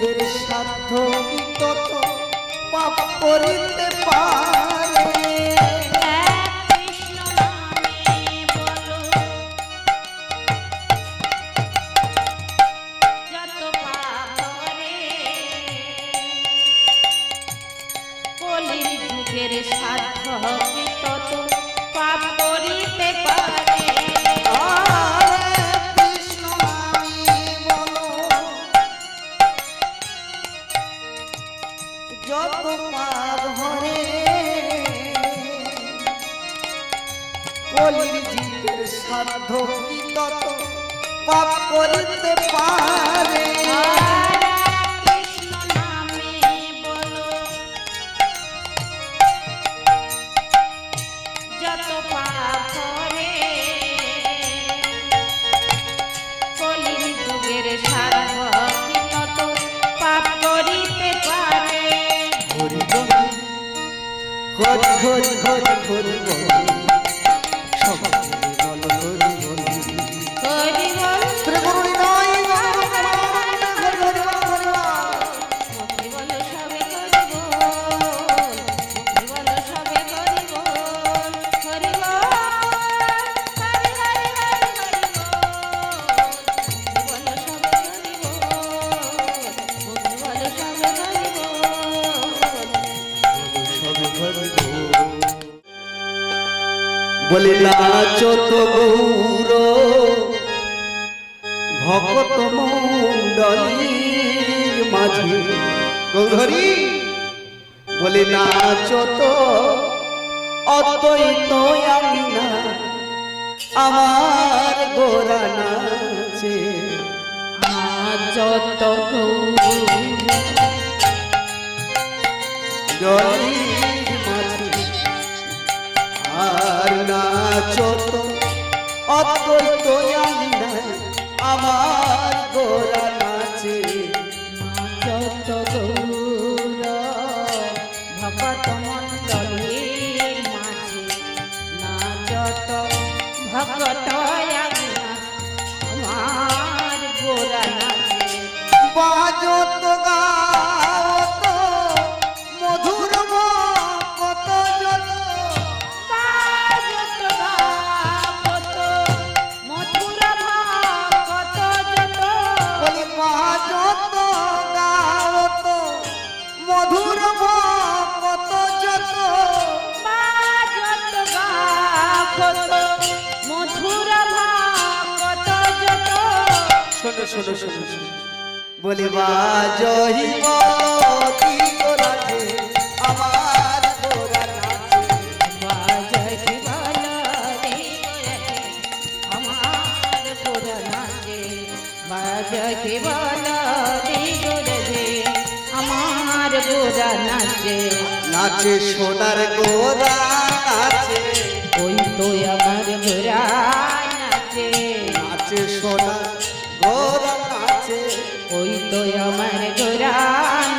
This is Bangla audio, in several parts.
জীবের সাধ্য কি তত পাপ করিতে পারে কৃষ্ণ নামে বলো যত পাপ করে কলির যুগের সাধ্য কি তত পাপ করিতে পারে কৃষ্ণ নামে বলো যত পাপ হরে কলির জীবের সাধ্য কি তত পাপ করিতে পারে কৃষ্ণ নামে বলো যত পাপ করে কলির যুগের সাধ্য কি তত পাপ করিতে পারে হরি হরি হরি হরি হরি বল সবাই বল হরি বল হরি বল ত্রিগুণী নাই হরি হরি হরি মুক্তি বল সবে হরি বল মুক্তি বল সবে হরি বল হরি বল হরি হরি হরি হরি বল মুক্তি বল সবে হরি বল মুক্তি বল সবে হরি বল বলে নাচো তো গৌর ভকত মণ্ডলীর মাঝে গৌরহরি বলে নাচো তো অদ্বৈত আমিনা আমার গোরা নাচে যত জলির মাঝে আর নাচো তো অদ্বৈত আমিনা আমার গোরা নাচে যত গৌর ভগত মণ্ডলীর মাঝে না যত ভগত আমার গোরা নাচে বাজত গাওত মধুর কত যত বাজত গাবত মধুর ভগত যত বলি বাজত গাওত মধুর কত যত বাজত গাবত মধুর ভগত যত শোনো শোনো শোনো শোনো বলি বাজহিব কি গোরাজে আমার গোরা নাচে বাজতি বল রে আমার গোরা নাচে বাজতি বল রে আমার গোরা নাচে নাচে সোনার গোরা নাচে ওই তো আমার গোরা নাচে নাচে সোনার গোরা নাচে ওই তো আমার গোরা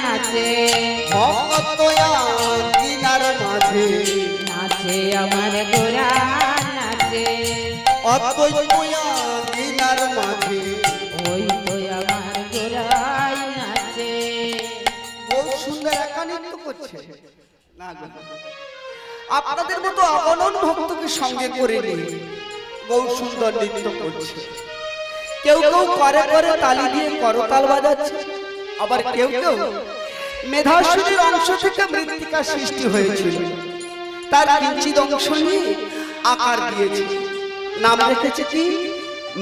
নাচে ভক্ত কিনার মাঝে নাচে আমার গোরা নাচে অদ্বৈত কিনার মাঝে ওই তো আমার গোরাই নাচে বহু সুন্দর একানিত্য করছে না গো। আপনাদের মতো অগণন ভক্তকে সঙ্গে করে নিয়ে বহু সুন্দর নৃত্য করছে। কেউ কেউ করে করে তালি দিয়ে করতাল বাজাচ্ছে, আবার কেউ কেউ মেধাসুরের অংশ থেকে মৃত্তিকা সৃষ্টি হয়েছিল, তার কিঞ্চিত অংশ নিয়ে আকার দিয়েছে, নাম রেখেছে কি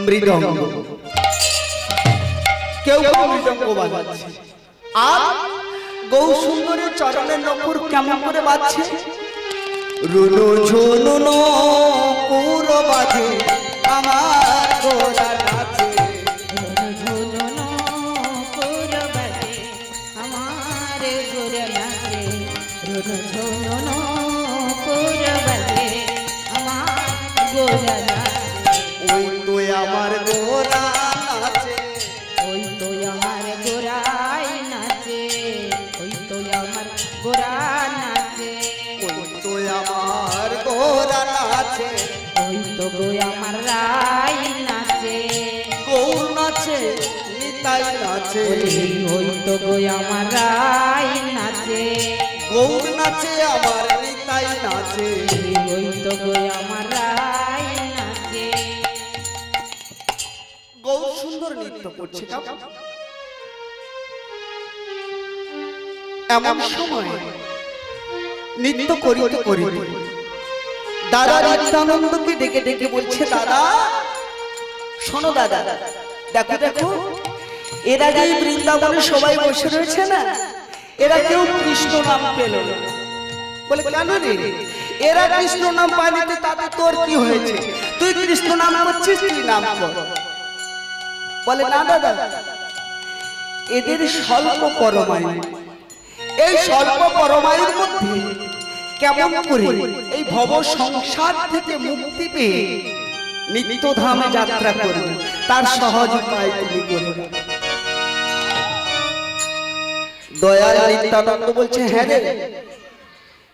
মৃদঙ্গ। কেউ কেউ মৃদঙ্গ বাজাচ্ছে। আর গৌ সুন্দরের চরণের নকুর কেমন করে বাজছে? রুনু ঝুনু নকুর বাজে আমার গোরা নাচে। ঝুনো নকুর বাজে আমার গোরা নাচে ঝুনো নকুর বাজে আমার গোরা নাচে ওই তো আমার গোরা নাচে, ওই তো আমার গোরাই নাচে ওই তো আমার গোরা নাচে ওই তো আমার গোরা নাচে, ওই তো গো আমার রাই নাচে গৌর নাচে নিতাই নাচে, ওই তো গো আমার রাই নাচে, গৌর নাচে আমার নিতাই নাচে, ওই তো গো আমার রাই নাচে। গৌর সুন্দর নৃত্য করছে। এমন সময় নৃত্য করিতে করিতে দাদা নিত্যানন্দকে ডেকে ডেকে বলছে, দাদা শোনো দাদা, দেখো দেখো এরা যে বৃন্দাবনে সবাই বসে রয়েছে না, এরা কেউ কৃষ্ণ নাম পেল না। বলে কেন রে? এরা কৃষ্ণ নাম পায়নি, তাতে তোর কি হয়েছে? তুই কৃষ্ণ নাম করছিস, তুই নাম কর। বলে না দাদা, এদের স্বল্প পরমায়ু, এই স্বল্প পরমায়ুর মধ্যে কেমন করে এই ভব সংসার থেকে মুক্তি পেয়ে নিত্যধামে যাত্রা করবে, তার সহজ উপায় তুমি করবে। দয়াল নিত্যানন্দ বলছে, হ্যাঁ রে,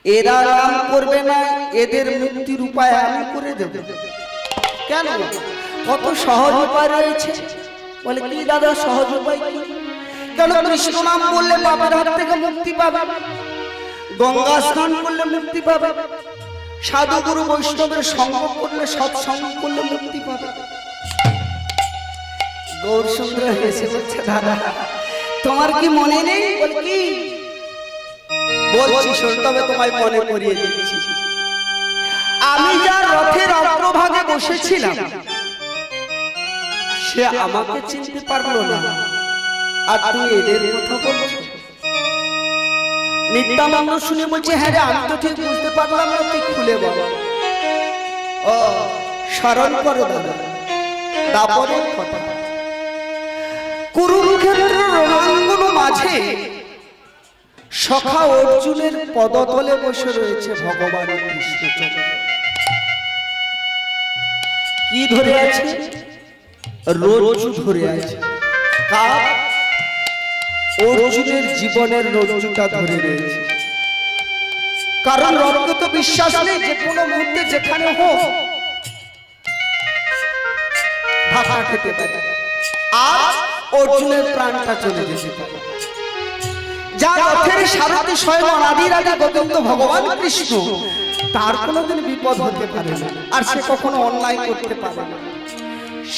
এরা নাম করবে না, এদের মুক্তির উপায় আমি করে দেব। কেন? কত সহজ উপায় রয়েছে। বলে কি দাদা সহজ উপায় কি? কেন? কৃষ্ণ নাম বললে পাপের হাত থেকে মুক্তি পাবে, গঙ্গা স্নান করলে মুক্তি পাবে, সাধু গুরু বৈষ্ণবের সঙ্গ করলে, সৎসঙ্গ করলে মুক্তি পাবে। গৌর সুন্দর হেসে বলছে, দাদা তোমার কি মনে নেই? বলে কি? বলছি শোন, তবে তোমায় মনে করিয়ে দিচ্ছি। আমি যার রথের অগ্রভাগে বসেছিলাম, সে আমাকে চিনতে পারলো না, আর তুমি এদের কথা বলছো। নিত্যানন্দ শুনে বলছে, হ্যাঁ রে, আমি তো ঠিক বুঝতে পারলাম না, তুই খুলে বল। ও স্মরণ করো দাদা, তারপরের কথা। কুরুক্ষেত্রের রণাঙ্গন মাঝে সখা অর্জুনের পদতলে বসে রয়েছে ভগবান কৃষ্ণচন্দ্র। কি ধরে আছে? রজ্জু ধরে আছে। কার? অর্জুনের জীবনের রজ্জুটা ধরে রয়েছে। কারণ রজ্জু তো বিশ্বাস নেই যে কোনো মুহূর্তে যেখানে হোক ধাক্কা খেতে পারে, আর অর্জুনের প্রাণটা চলে যেতে পারে। যার রথের সারথি স্বয়ং অনাদির আদি গোবিন্দ ভগবান কৃষ্ণ, তার কোনোদিন বিপদ হতে পারে না, আর সে কখনো অন্যায় করতে পারে না।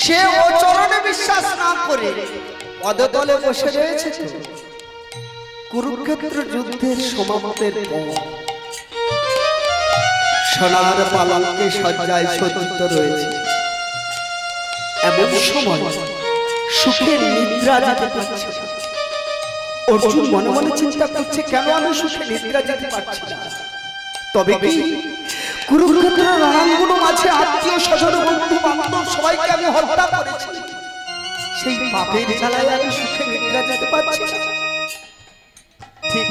সে ও চরণে বিশ্বাস না করে পদতলে বসে রয়েছে। কুরুক্ষেত্র যুদ্ধের সমাপ্তির পর সোনার পালঙ্কে সজ্জায় সজ্জিত রয়েছে। এমন সময় সুখের নিদ্রা যেতে পারছে না। অর্জুন মনে মনে চিন্তা করছে, কেন আমি সুখে নিদ্রা যেতে পারছি না? তবে কি কুরুক্ষেত্র রণাঙ্গন মাঝে আত্মীয় স্বজন বন্ধু বান্ধব সবাইকে আমি হত্যা করেছি, সেই পাপের জ্বালায় আমি সুখে নিদ্রা যেতে পারছি না। ঠিক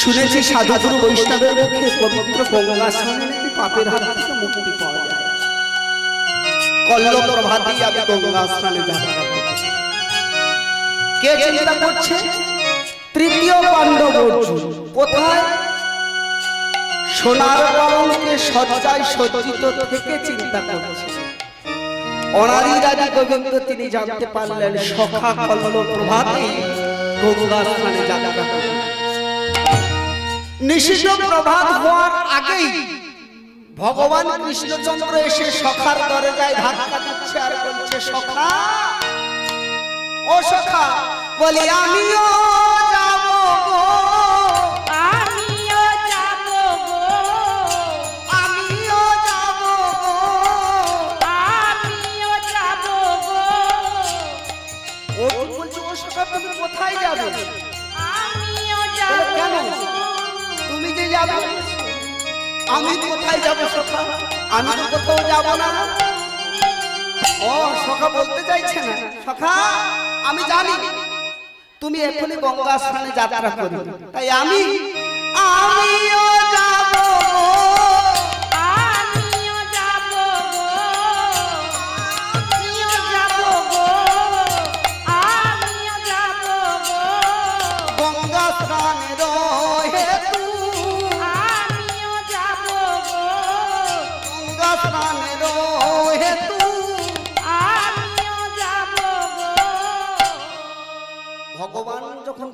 শুনেছি সাধু গুরু বৈষ্ণবের মুখে পবিত্র গঙ্গা স্নানে নাকি পাপের হাত থেকে মুক্তি পাওয়া যায়। কল্ল প্রভাতেই আমি গঙ্গা স্নানে যাত্রা করছি। কে চিন্তা করছে? তৃতীয় পাণ্ডব অর্জুন। কোথায়? সোনার পালঙ্কে সজ্জায় সজ্জিত থেকে চিন্তা করছে। অনাদির আদি গোবিন্দ তিনি জানতে পারলেন সখা কল্ল প্রভাতেই গঙ্গা স্নানে যাত্রা করবেন। নিশিত প্রভাত হওয়ার আগেই ভগবান কৃষ্ণচন্দ্র এসে সখার দরজায় ধাক্কা দিচ্ছে আর বলছে, সখা ও সখা, বলি আমিও যাব গো, আমিও যাব গো, আমিও যাব গো, আমিও যাব গো। ও বলছে, ও সখা তুমি কোথায় যাবে? আমিও যাব। কেন? তুমি যে যাবে, আমি কোথায় যাব সখা? আমি তো কোথাও যাব না। ও সখা বলতে চাইছে না, সখা আমি জানি তুমি এখনই গঙ্গা স্নানে যাত্রা করবে, তাই আমিও যাব গো, আমিও যাব গো, আমিও যাব গো, আমিও যাব গো। গঙ্গা স্নানের হেতু, আমিও যাব গো, গঙ্গা স্নানের হেতু। আমিও যাব গো।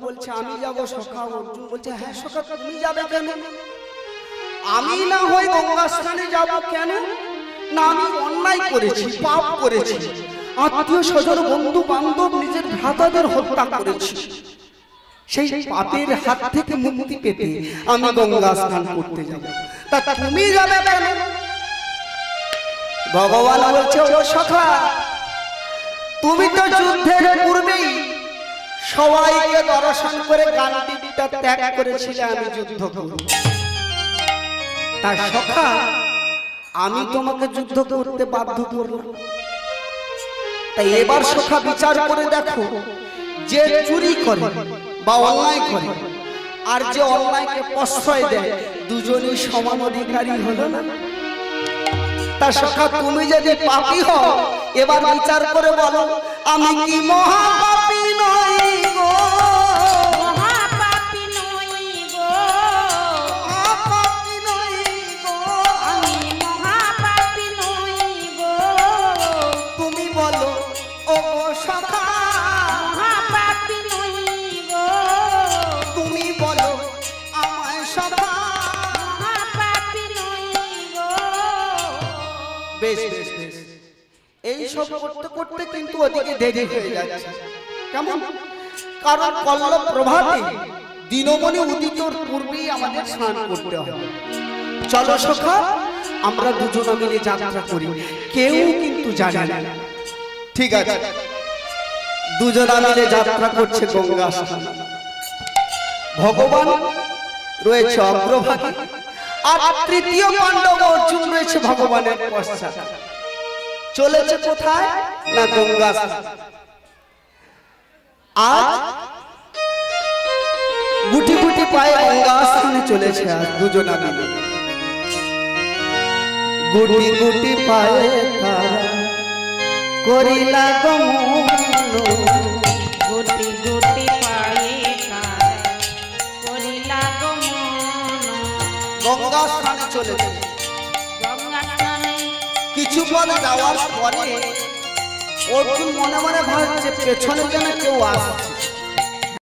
বলছে আমি যাব সখা। অর্জুন বলছে হ্যাঁ সখা তুমি যাবে কেন? আমি না হয় গঙ্গা স্নানে যাব কেন? না আমি অন্যায় করেছি, পাপ করেছি, আত্মীয় স্বজন বন্ধু বান্ধব নিজের ভ্রাতাদের হত্যা করেছি, সেই পাপের হাত থেকে মুক্তি পেতে আমি গঙ্গা স্নান করতে যাব। তা তুমি যাবে কেন? ভগবান বলছে ও সখা তুমি তো যুদ্ধের পূর্বেই সবাইকে দর্শন করে গান্ডীবটা ত্যাগ করেছিলে আমি যুদ্ধ করব। তা সখা আমি তোমাকে যুদ্ধ করতে বাধ্য করলাম। তাই এবার সখা বিচার করে দেখো, যে চুরি করে বা অন্যায় করে আর যে অন্যায়কে প্রশ্রয় দেয় দুজনই সমান অধিকারী হলো না? তা সখা তুমি যদি পাপী হও এবার বিচার করে বলো আমি কি মহাপাপী নই গো? মহাপাপী নই গো, মহাপাপী নই গো, আমি মহাপাপী নই গো। তুমি বলো ও গো সখা মহাপাপী নই গো, তুমি বলো আমায় সখা। মহাপাপী নই গো। বেশ বেশ বেশ, এই সব করতে করতে কিন্তু ওদিকে দেরি হয়ে যাচ্ছে। কেমন? কারণ কল্ল প্রভাতে দিনমণি উদিতর পূর্বেই আমাদের স্নান করতে হবে। চলো সখা আমরা দুজনে মিলে যাত্রা করি, কেউ কিন্তু জানে না। ঠিক আছে, দুজনে মিলে যাত্রা করছে গঙ্গা স্নান। ভগবান রয়েছে অগ্রভাগে আর তৃতীয় পাণ্ডব অর্জুন রয়েছে ভগবানের পশ্চাৎ। চলেছে কোথায়? না গঙ্গা স্নান। আর গুটি গুটি পায়ে গঙ্গা স্নানে চলেছে আর দুজনা মিলে। গুটি গুটি পায়ে তারা করিলা গমন, গুটি গুটি পায়ে কার করিলা গমন। গঙ্গা স্নানে চলেছে। গঙ্গা স্নানে কিছু পথ যাওয়ার পরে অর্জুন মনে মনে ভাবছে পেছনে যেন কেউ আসছে।